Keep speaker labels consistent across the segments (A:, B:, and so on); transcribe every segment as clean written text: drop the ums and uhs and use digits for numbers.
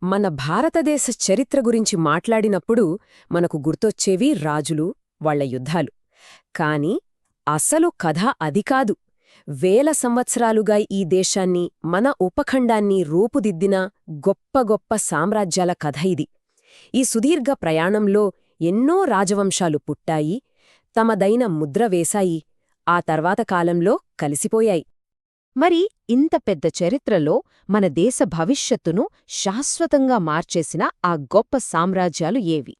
A: మన భారతదేశ చరిత్ర గురించి మాట్లాడినప్పుడు మనకు గుర్తొచ్చేవి రాజులు, వాళ్ల యుద్ధాలు. కాని అసలు కథ అది కాదు. వేల సంవత్సరాలుగా ఈ దేశాన్ని, మన ఉపఖండాన్ని రూపుదిద్దిన గొప్ప గొప్ప సామ్రాజ్యాల కథ ఇది. ఈ సుదీర్ఘ ప్రయాణంలో ఎన్నో రాజవంశాలు పుట్టాయి, తమదైన ముద్ర వేశాయి, ఆ తర్వాత కాలంలో కలిసిపోయాయి.
B: మరి ఇంత పెద్ద చరిత్రలో మన దేశ భవిష్యత్తును శాశ్వతంగా మార్చేసిన ఆ గొప్ప సామ్రాజ్యాలు ఏవి?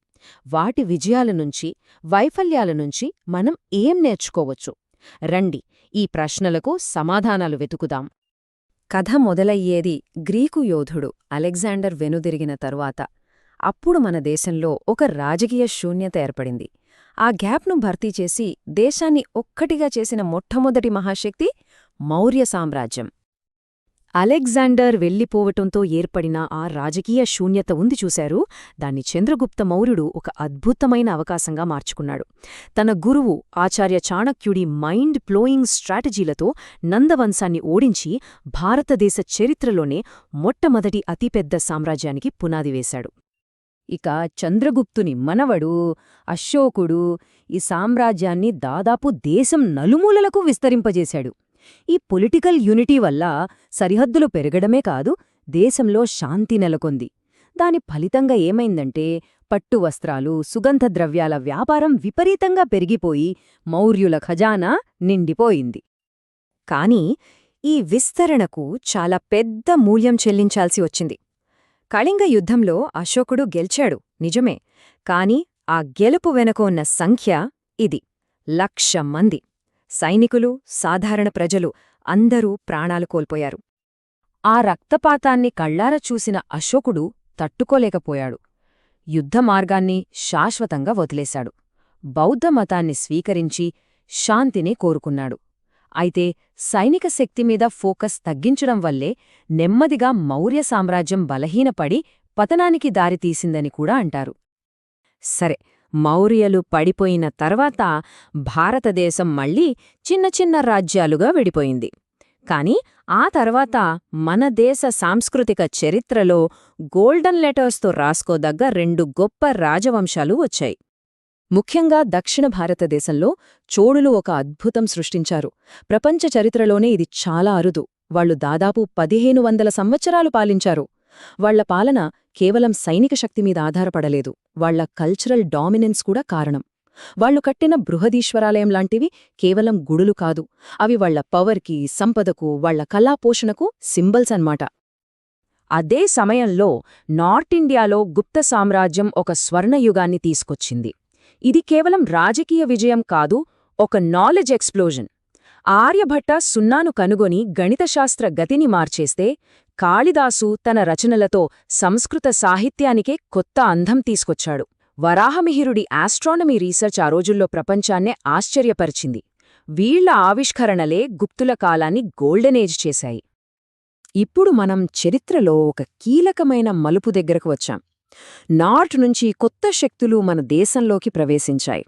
B: వాటి విజయాల నుంచి, వైఫల్యాల నుంచి మనం ఏం నేర్చుకోవచ్చు? రండి, ఈ ప్రశ్నలకు సమాధానాలు వెతుకుదాం.
A: కథ మొదలయ్యేది గ్రీకు యోధుడు అలెగ్జాండర్ వెనుదిరిగిన తరువాత. అప్పుడు మన దేశంలో ఒక రాజకీయ శూన్యత ఏర్పడింది. ఆ గ్యాప్ను భర్తీ చేసి దేశాన్ని ఒక్కటిగా చేసిన మొట్టమొదటి మహాశక్తి మౌర్య సామ్రాజ్యం. అలెగ్జాండర్ వెళ్లిపోవటంతో ఏర్పడిన ఆ రాజకీయ శూన్యత ఉంది చూశారు, దాన్ని చంద్రగుప్త మౌర్యుడు ఒక అద్భుతమైన అవకాశంగా మార్చుకున్నాడు. తన గురువు ఆచార్య చాణక్యుడి మైండ్ బ్లోయింగ్ స్ట్రాటజీలతో నందవంశాన్ని ఓడించి భారతదేశ చరిత్రలోనే మొట్టమొదటి అతిపెద్ద సామ్రాజ్యానికి పునాది వేశాడు.
B: ఇక చంద్రగుప్తుని మనవడు అశోకుడు ఈ సామ్రాజ్యాన్ని దాదాపు దేశం నలుమూలలకు విస్తరింపజేశాడు. ఈ పొలిటికల్ యూనిటీ వల్ల సరిహద్దులు పెరగడమే కాదు, దేశంలో శాంతి నెలకొంది. దాని ఫలితంగా ఏమైందంటే పట్టు వస్త్రాలు, సుగంధ ద్రవ్యాల వ్యాపారం విపరీతంగా పెరిగిపోయి మౌర్యుల ఖజానా నిండిపోయింది.
A: కాని ఈ విస్తరణకు చాలా పెద్ద మూల్యం చెల్లించాల్సి వచ్చింది. కళింగ యుద్ధంలో అశోకుడు గెలిచాడు నిజమే, కాని ఆ గెలుపు వెనుక ఉన్న సంఖ్య ఇది: 1,00,000 మంది సైనికులు, సాధారణ ప్రజలు అందరూ ప్రాణాలు కోల్పోయారు.
B: ఆ రక్తపాతాన్ని కళ్లార చూసిన అశోకుడు తట్టుకోలేకపోయాడు. యుద్ధ మార్గాన్ని శాశ్వతంగా వదిలేశాడు. బౌద్ధ మతాన్ని స్వీకరించి శాంతిని కోరుకున్నాడు. అయితే సైనిక శక్తిమీద ఫోకస్ తగ్గించడం వల్లే నెమ్మదిగా మౌర్య సామ్రాజ్యం బలహీనపడి పతనానికి దారితీసిందని కూడా అంటారు.
A: సరే, మౌర్యలు పడిపోయిన తర్వాత భారతదేశం మళ్లీ చిన్న చిన్న రాజ్యాలుగా విడిపోయింది. కాని ఆ తర్వాత మన దేశ సాంస్కృతిక చరిత్రలో గోల్డెన్ లెటర్స్తో రాసుకోదగ్గ 2 గొప్ప రాజవంశాలు వచ్చాయి. ముఖ్యంగా దక్షిణ భారతదేశంలో చోళులు ఒక అద్భుతం సృష్టించారు. ప్రపంచ చరిత్రలోనే ఇది చాలా అరుదు. వాళ్లు దాదాపు 1500 సంవత్సరాలు పాలించారు. వాళ్ల పాలన కేవలం సైనిక శక్తిమీద ఆధారపడలేదు, వాళ్ల కల్చరల్ డామినెన్స్ కూడా కారణం. వాళ్లు కట్టిన బృహదీశ్వరాలయం లాంటివి కేవలం గుడులు కాదు, అవి వాళ్ల పవర్కి, సంపదకు, వాళ్ల కళాపోషణకు సింబల్స్ అన్నమాట.
B: అదే సమయంలో నార్త్ ఇండియాలో గుప్త సామ్రాజ్యం ఒక స్వర్ణయుగాన్ని తీసుకొచ్చింది. ఇది కేవలం రాజకీయ విజయం కాదు, ఒక నాలెడ్జ్ ఎక్స్ప్లోజన్. ఆర్యభట్ట సున్నాను కనుగొని గణితశాస్త్ర గతిని మార్చేస్తే, కాళిదాసు తన రచనలతో సంస్కృత సాహిత్యానికే కొత్త అందం తీసుకొచ్చాడు. వరాహమిహిరుడి ఆస్ట్రానమీ రీసెర్చ్ ఆ రోజుల్లో ప్రపంచాన్నే ఆశ్చర్యపరిచింది. వీళ్ల ఆవిష్కరణలే గుప్తుల కాలాన్ని గోల్డెన్ ఏజ్ చేశాయి.
A: ఇప్పుడు మనం చరిత్రలో ఒక కీలకమైన మలుపు దగ్గరకు వచ్చాం. నార్త్ నుంచి కొత్త శక్తులు మన దేశంలోకి ప్రవేశించాయి.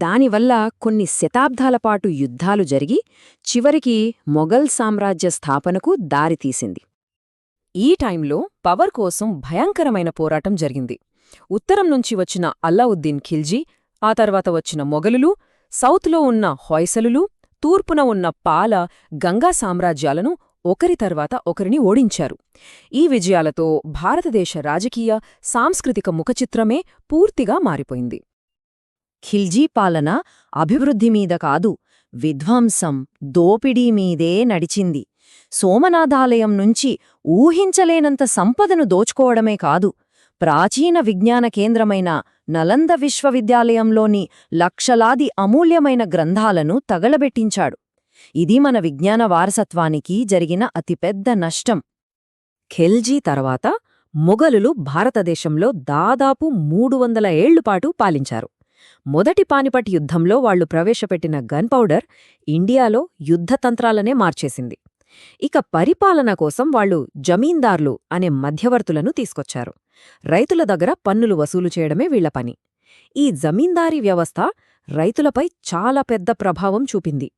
A: దానివల్ల కొన్ని శతాబ్దాలపాటు యుద్ధాలు జరిగి చివరికి మొఘల్ సామ్రాజ్య స్థాపనకు దారితీసింది. ఈ టైంలో పవర్ కోసం భయంకరమైన పోరాటం జరిగింది. ఉత్తరం నుంచి వచ్చిన అల్లావుద్దీన్ ఖిల్జీ, ఆ తర్వాత వచ్చిన మొఘలులు, సౌత్లో ఉన్న హొయసలులు, తూర్పున ఉన్న పాల, గంగా సామ్రాజ్యాలను ఒకరి తర్వాత ఒకరిని ఓడించారు. ఈ విజయాలతో భారతదేశ రాజకీయ, సాంస్కృతిక ముఖచిత్రమే పూర్తిగా మారిపోయింది.
B: ఖిల్జీ పాలన అభివృద్ధిమీద కాదు, విధ్వంసం, దోపిడీమీదే నడిచింది. సోమనాథాలయం నుంచి ఊహించలేనంత సంపదను దోచుకోవడమే కాదు, ప్రాచీన విజ్ఞాన కేంద్రమైన నలంద విశ్వవిద్యాలయంలోని లక్షలాది అమూల్యమైన గ్రంథాలను తగలబెట్టించాడు. ఇది మన విజ్ఞాన వారసత్వానికి జరిగిన అతిపెద్ద నష్టం.
A: ఖిల్జీ తర్వాత మొఘలులు భారతదేశంలో దాదాపు 300 ఏళ్లుపాటు పాలించారు. మొదటి పానిపట్ యుద్ధంలో వాళ్లు ప్రవేశపెట్టిన గన్ పౌడర్ ఇండియాలో యుద్ధతంత్రాలనే మార్చేసింది. ఇక పరిపాలన కోసం వాళ్లు జమీందార్లు అనే మధ్యవర్తులను తీసుకొచ్చారు. రైతుల దగ్గర పన్నులు వసూలు చేయడమే వీళ్ల పని. ఈ జమీందారీ వ్యవస్థ రైతులపై చాలా పెద్ద ప్రభావం చూపింది.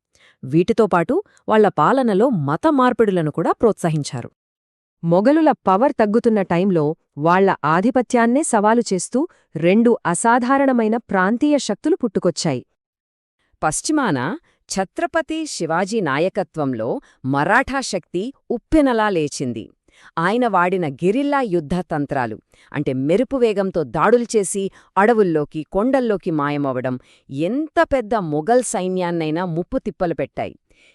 A: వీటితో పాటు వాళ్ల పాలనలో మత మార్పిడులను కూడా ప్రోత్సహించారు.
B: మొఘలుల పవర్ తగ్గుతున్న టైంలో వాళ్ల ఆధిపత్యాన్నే సవాలు చేస్తూ 2 అసాధారణమైన ప్రాంతీయ శక్తులు పుట్టుకొచ్చాయి.
A: పశ్చిమాన ఛత్రపతి శివాజీ నాయకత్వంలో మరాఠా శక్తి ఉప్పెనలా లేచింది. ఆయన వాడిన గిరిల్లా యుద్ధ తంత్రాలు అంటే మెరుపు వేగంతో దాడులు చేసి అడవుల్లోకి కొండల్లోకి మాయమవడం ఎంత పెద్ద మొఘల్ సైన్యాన్నైనా ముప్పు తిప్పలు పెట్టాయి.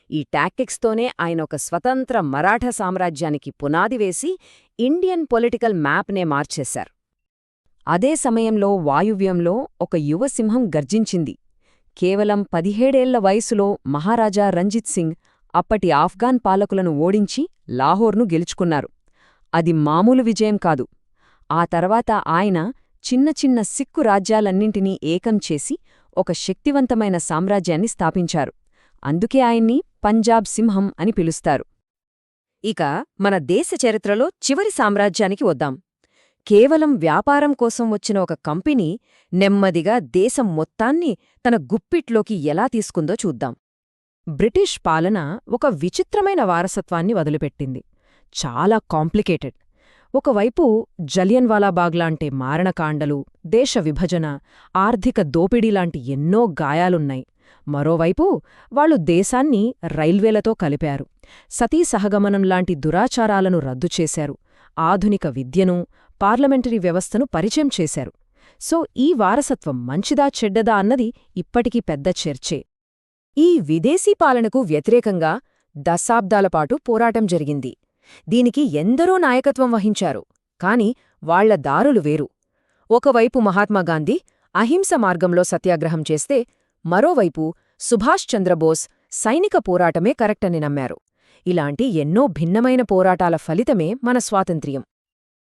A: ఈ టాక్టిక్స్తోనే ఆయన ఒక స్వతంత్ర మరాఠా సామ్రాజ్యానికి పునాది వేసి ఇండియన్ పొలిటికల్ మ్యాప్నే మార్చేశారు.
B: అదే సమయంలో వాయువ్యంలో ఒక యువసింహం గర్జించింది. కేవలం 17 ఏళ్ల వయసులో మహారాజా రంజిత్ సింగ్ అప్పటి ఆఫ్ఘాన్ పాలకులను ఓడించి లాహోర్ను గెలుచుకున్నారు. అది మామూలు విజయం కాదు. ఆ తర్వాత ఆయన చిన్న చిన్న సిక్కు రాజ్యాలన్నింటినీ ఏకం చేసి ఒక శక్తివంతమైన సామ్రాజ్యాన్ని స్థాపించారు. అందుకే ఆయన్ని పంజాబ్ సింహం అని పిలుస్తారు.
A: ఇక మన దేశ చరిత్రలో చివరి సామ్రాజ్యానికి వద్దాం. కేవలం వ్యాపారం కోసం వచ్చిన ఒక కంపెనీ నెమ్మదిగా దేశం మొత్తాన్ని తన గుప్పిట్లోకి ఎలా తీసుకుందో చూద్దాం. బ్రిటిష్ పాలన ఒక విచిత్రమైన వారసత్వాన్ని వదిలిపెట్టింది. చాలా కాంప్లికేటెడ్. ఒకవైపు జలియన్వాలాబాగ్లాంటి మారణకాండలు, దేశ విభజన, ఆర్థిక దోపిడీలాంటి ఎన్నో గాయాలున్నాయి. మరోవైపు వాళ్లు దేశాన్ని రైల్వేలతో కలిపారు. సతీ సహగమనంలాంటి దురాచారాలను రద్దుచేశారు. ఆధునిక విద్యను, పార్లమెంటరీ వ్యవస్థను పరిచయం చేశారు. సో ఈ వారసత్వం మంచిదా చెడ్డదా అన్నది ఇప్పటికీ పెద్ద చర్చే. ఈ విదేశీ పాలనకు వ్యతిరేకంగా దశాబ్దాలపాటు పోరాటం జరిగింది. దీనికి ఎందరో నాయకత్వం వహించారు. కాని వాళ్ల దారులు వేరు. ఒకవైపు మహాత్మాగాంధీ అహింస మార్గంలో సత్యాగ్రహం చేస్తే, మరోవైపు సుభాష్ చంద్రబోస్ సైనిక పోరాటమే కరెక్టని నమ్మారు. ఇలాంటి ఎన్నో భిన్నమైన పోరాటాల ఫలితమే మన స్వాతంత్ర్యం.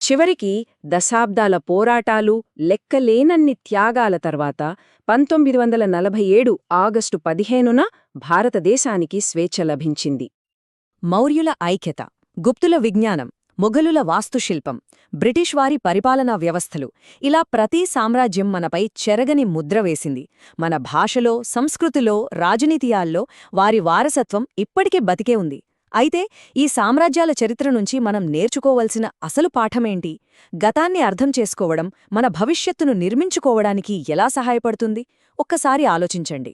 B: చివరికి దశాబ్దాల పోరాటాలు, లెక్కలేనన్ని త్యాగాల తర్వాత 1947 ఆగస్టు 15న భారతదేశానికి స్వేచ్ఛ లభించింది.
A: మౌర్యుల ఐక్యత, గుప్తుల విజ్ఞానం, మొఘలుల వాస్తుశిల్పం, బ్రిటిష్ వారి పరిపాలనా వ్యవస్థలు ఇలా ప్రతి సామ్రాజ్యం మనపై చెరగని ముద్ర వేసింది. మన భాషలో, సంస్కృతిలో, రాజనీతియాల్లో వారి వారసత్వం ఇప్పటికే బతికే ఉంది. అయితే ఈ సామ్రాజ్యాల చరిత్ర నుంచి మనం నేర్చుకోవలసిన అసలు పాఠమేంటి? గతాన్ని అర్థం చేసుకోవడం మన భవిష్యత్తును నిర్మించుకోవడానికి ఎలా సహాయపడుతుంది? ఒక్కసారి ఆలోచించండి.